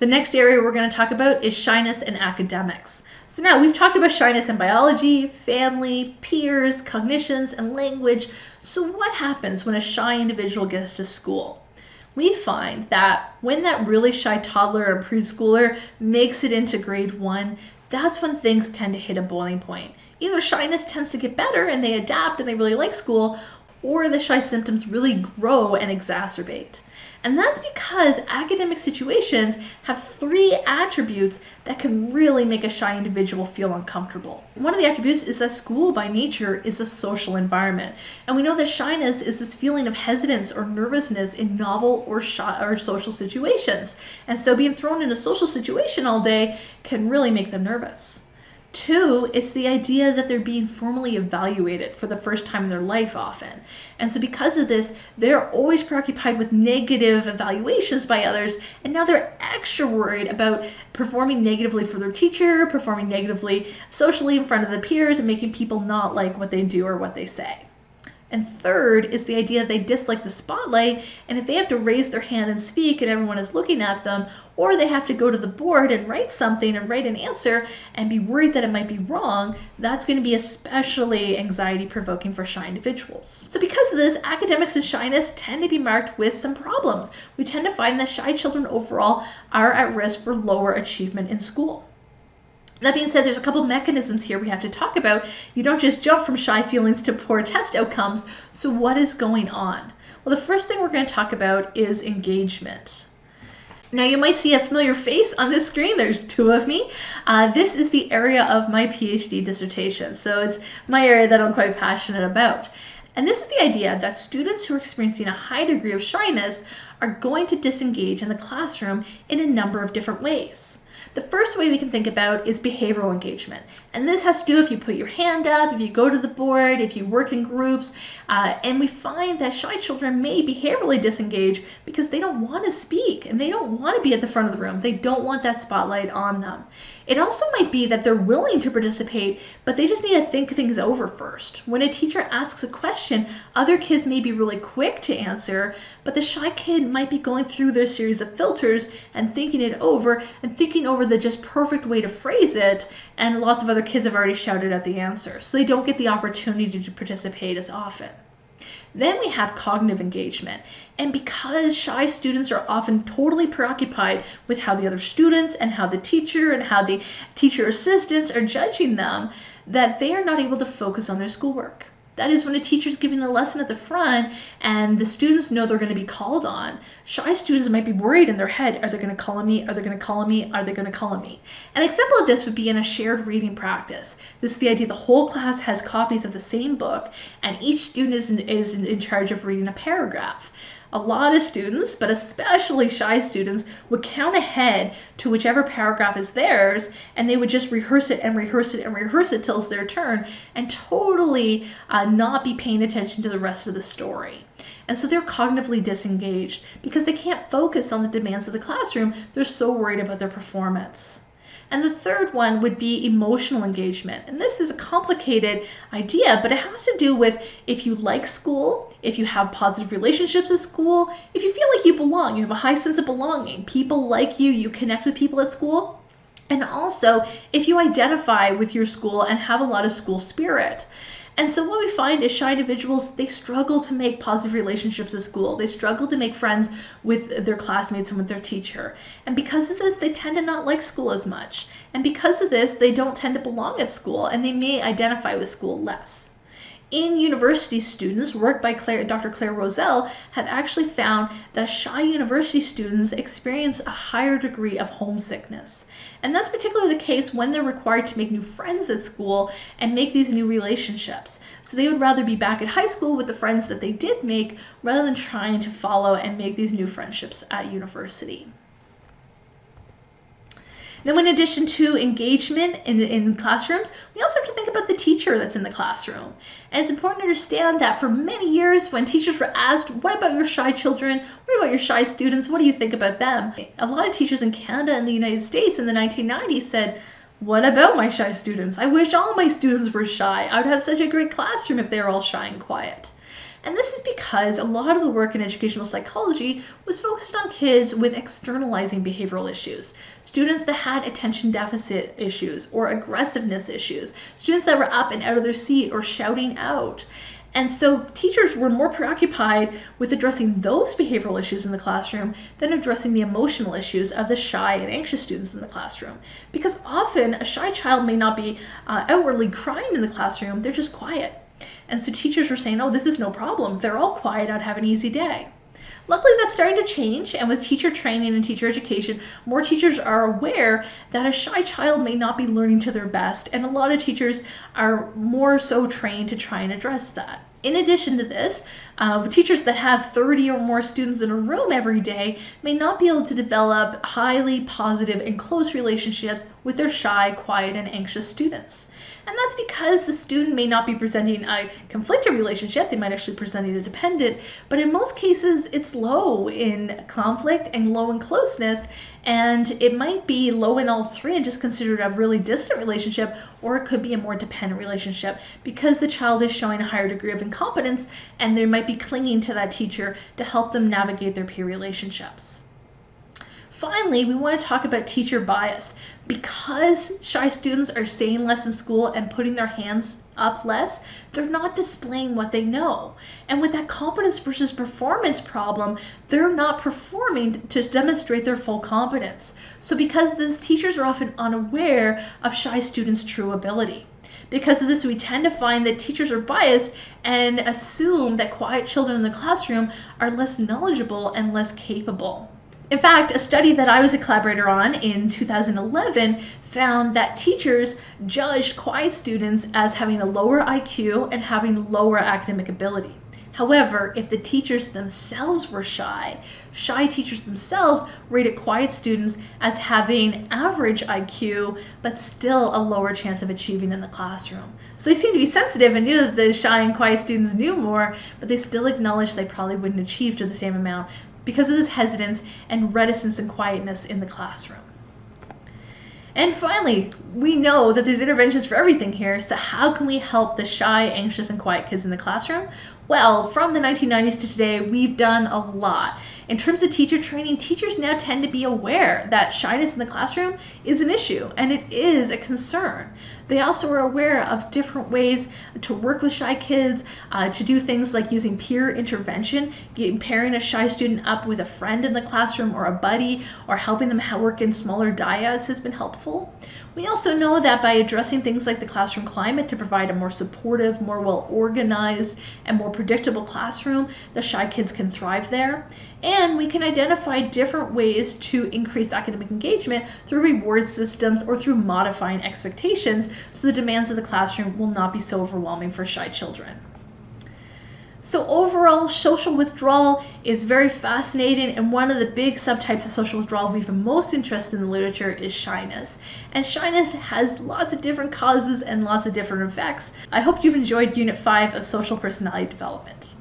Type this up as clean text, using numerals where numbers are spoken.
The next area we're going to talk about is shyness and academics. So now we've talked about shyness in biology, family, peers, cognitions, and language. So what happens when a shy individual gets to school? We find that when that really shy toddler or preschooler makes it into grade 1, that's when things tend to hit a boiling point. Either shyness tends to get better and they adapt and they really like school, or the shy symptoms really grow and exacerbate. And that's because academic situations have 3 attributes that can really make a shy individual feel uncomfortable. One of the attributes is that school by nature is a social environment. And we know that shyness is this feeling of hesitance or nervousness in novel or social situations. And so being thrown in a social situation all day can really make them nervous. 2, it's the idea that they're being formally evaluated for the first time in their life often. And so because of this, they're always preoccupied with negative evaluations by others, and now they're extra worried about performing negatively for their teacher, performing negatively socially in front of the peers, and making people not like what they do or what they say. And 3rd is the idea they dislike the spotlight, and if they have to raise their hand and speak and everyone is looking at them, or they have to go to the board and write something and write an answer and be worried that it might be wrong, that's going to be especially anxiety provoking for shy individuals. So because of this, academics and shyness tend to be marked with some problems. We tend to find that shy children overall are at risk for lower achievement in school. That being said, there's a couple mechanisms here we have to talk about. You don't just jump from shy feelings to poor test outcomes. So what is going on? Well, the first thing we're going to talk about is engagement. Now you might see a familiar face on this screen. There's 2 of me. This is the area of my PhD dissertation. So it's my area that I'm quite passionate about. And this is the idea that students who are experiencing a high degree of shyness are going to disengage in the classroom in a number of different ways. The first way we can think about is behavioral engagement. And this has to do if you put your hand up, if you go to the board, if you work in groups. And we find that shy children may behaviorally disengage because they don't want to speak and they don't want to be at the front of the room. They don't want that spotlight on them. It also might be that they're willing to participate, but they just need to think things over first. When a teacher asks a question, other kids may be really quick to answer, but the shy kid might be going through their series of filters and thinking it over and thinking over the just perfect way to phrase it, and lots of other kids have already shouted out the answer, so they don't get the opportunity to participate as often. Then we have cognitive engagement. And because shy students are often totally preoccupied with how the other students and how the teacher and how the teacher assistants are judging them, that they are not able to focus on their schoolwork. That is when a teacher is giving a lesson at the front and the students know they're going to be called on. Shy students might be worried in their head, are they going to call on me? Are they going to call on me? Are they going to call on me? An example of this would be in a shared reading practice. This is the idea the whole class has copies of the same book and each student is in charge of reading a paragraph. A lot of students, but especially shy students, would count ahead to whichever paragraph is theirs, and they would just rehearse it and rehearse it and rehearse it till it's their turn, and totally not be paying attention to the rest of the story. And so they're cognitively disengaged because they can't focus on the demands of the classroom. They're so worried about their performance. And the third one would be emotional engagement. And this is a complicated idea, but it has to do with if you like school, if you have positive relationships at school, if you feel like you belong, you have a high sense of belonging, people like you connect with people at school, and also if you identify with your school and have a lot of school spirit. And so what we find is shy individuals, they struggle to make positive relationships at school. They struggle to make friends with their classmates and with their teacher. And because of this, they tend to not like school as much. And because of this, they don't tend to belong at school and they may identify with school less. In university students, work by Dr. Claire Roselle have actually found that shy university students experience a higher degree of homesickness. And that's particularly the case when they're required to make new friends at school and make these new relationships. So they would rather be back at high school with the friends that they did make rather than trying to follow and make these new friendships at university. Now, in addition to engagement in classrooms, we also have to think about the teacher that's in the classroom. And it's important to understand that for many years, when teachers were asked, what about your shy children? What about your shy students? What do you think about them? A lot of teachers in Canada and the United States in the 1990s said, what about my shy students? I wish all my students were shy. I would have such a great classroom if they were all shy and quiet. And this is because a lot of the work in educational psychology was focused on kids with externalizing behavioral issues. Students that had attention deficit issues or aggressiveness issues. Students that were up and out of their seat or shouting out. And so teachers were more preoccupied with addressing those behavioral issues in the classroom than addressing the emotional issues of the shy and anxious students in the classroom. Because often a shy child may not be outwardly crying in the classroom, they're just quiet. And so teachers were saying, oh, this is no problem. They're all quiet out, have an easy day. Luckily, that's starting to change, and with teacher training and teacher education, more teachers are aware that a shy child may not be learning to their best, and a lot of teachers are more so trained to try and address that. In addition to this, teachers that have 30 or more students in a room every day may not be able to develop highly positive and close relationships with their shy, quiet, and anxious students. And that's because the student may not be presenting a conflicted relationship, they might actually present a dependent, but in most cases it's low in conflict and low in closeness, and it might be low in all three and just considered a really distant relationship, or it could be a more dependent relationship because the child is showing a higher degree of incompetence and they might be clinging to that teacher to help them navigate their peer relationships. Finally, we want to talk about teacher bias. Because shy students are saying less in school and putting their hands up less, they're not displaying what they know. And with that competence versus performance problem, they're not performing to demonstrate their full competence. So because these teachers are often unaware of shy students' true ability. Because of this, we tend to find that teachers are biased and assume that quiet children in the classroom are less knowledgeable and less capable. In fact, a study that I was a collaborator on in 2011 found that teachers judged quiet students as having a lower IQ and having lower academic ability. However, if the teachers themselves were shy teachers themselves rated quiet students as having average IQ, but still a lower chance of achieving in the classroom. So they seemed to be sensitive and knew that the shy and quiet students knew more, but they still acknowledged they probably wouldn't achieve to the same amount because of this hesitance and reticence and quietness in the classroom. And finally, we know that there's interventions for everything here, so how can we help the shy, anxious, and quiet kids in the classroom? Well, from the 1990s to today, we've done a lot. In terms of teacher training, teachers now tend to be aware that shyness in the classroom is an issue and it is a concern. They also are aware of different ways to work with shy kids, to do things like using peer intervention, pairing a shy student up with a friend in the classroom or a buddy, or helping them work in smaller dyads has been helpful. We also know that by addressing things like the classroom climate to provide a more supportive, more well-organized, and more predictable classroom, the shy kids can thrive there. And we can identify different ways to increase academic engagement through reward systems or through modifying expectations so the demands of the classroom will not be so overwhelming for shy children. So overall, social withdrawal is very fascinating, and one of the big subtypes of social withdrawal we've been most interested in the literature is shyness. And shyness has lots of different causes and lots of different effects. I hope you've enjoyed Unit 5 of Social Personality Development.